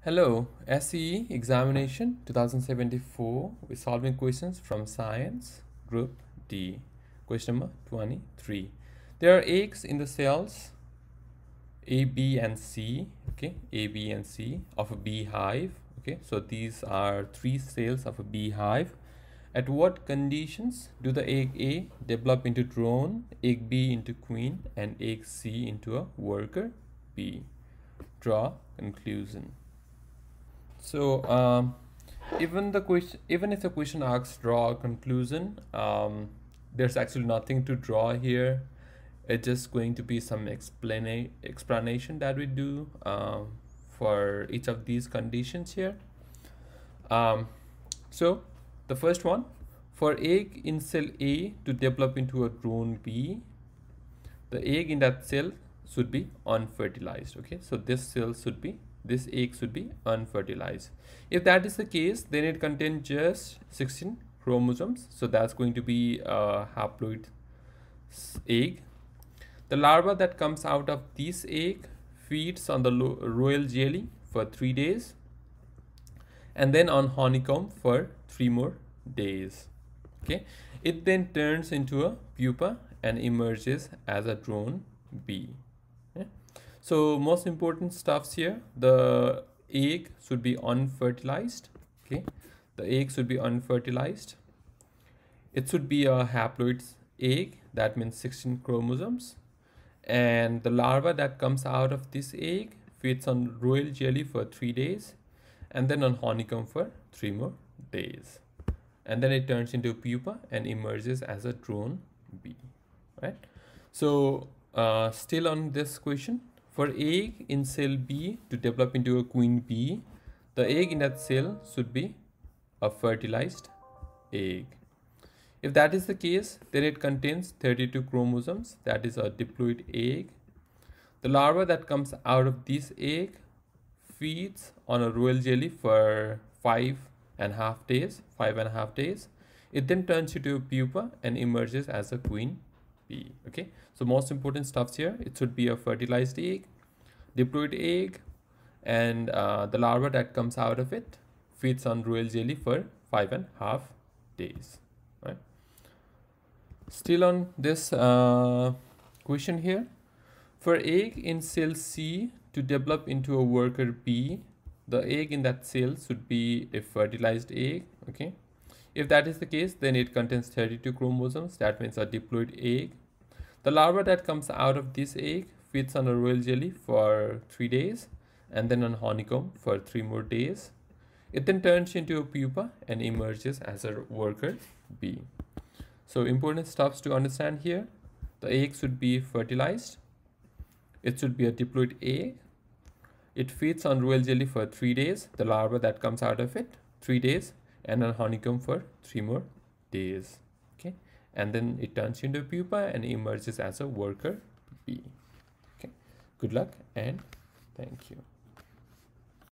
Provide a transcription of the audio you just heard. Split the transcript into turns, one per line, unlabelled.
Hello, SCE examination 2074. We're solving questions from science group D. Question number 23. There are eggs in the cells A, B, and C. Okay, A, B, and C of a beehive. Okay, so these are three cells of a beehive. At what conditions do the egg A develop into drone, egg B into queen, and egg C into a worker bee? Draw conclusion. So even if the question asks draw a conclusion, there's actually nothing to draw here. It's just going to be some explanation that we do for each of these conditions here. So the first one, for egg in cell A to develop into a drone B, the egg in that cell should be unfertilized. Okay, so this egg should be unfertilized. If that is the case, then it contains just 16 chromosomes, so that's going to be a haploid egg. The larva that comes out of this egg feeds on the royal jelly for 3 days and then on honeycomb for 3 more days. Okay, it then turns into a pupa and emerges as a drone bee. Okay? So most important stuffs here, the egg should be unfertilized. Okay, the egg should be unfertilized. It should be a haploid egg, that means 16 chromosomes, and the larva that comes out of this egg feeds on royal jelly for 3 days and then on honeycomb for 3 more days, and then it turns into a pupa and emerges as a drone bee, right? So still on this question, for egg in cell B to develop into a queen bee, the egg in that cell should be a fertilized egg. If that is the case, then it contains 32 chromosomes, that is a diploid egg. The larva that comes out of this egg feeds on a royal jelly for 5.5 days. It then turns into a pupa and emerges as a queen bee. Okay, so most important stuffs here, it should be a fertilized egg, diploid egg, and the larva that comes out of it feeds on royal jelly for 5.5 days, right? Still on this question here, for egg in cell C to develop into a worker bee, the egg in that cell should be a fertilized egg. Okay, if that is the case, then it contains 32 chromosomes, that means a diploid egg. The larva that comes out of this egg feeds on a royal jelly for 3 days and then on honeycomb for 3 more days. It then turns into a pupa and emerges as a worker bee. So important stuffs to understand here, the egg should be fertilized, it should be a diploid egg, it feeds on royal jelly for 3 days, the larva that comes out of it 3 days, and on honeycomb for 3 more days. Okay, and then it turns into a pupa and emerges as a worker bee. Okay, good luck and thank you.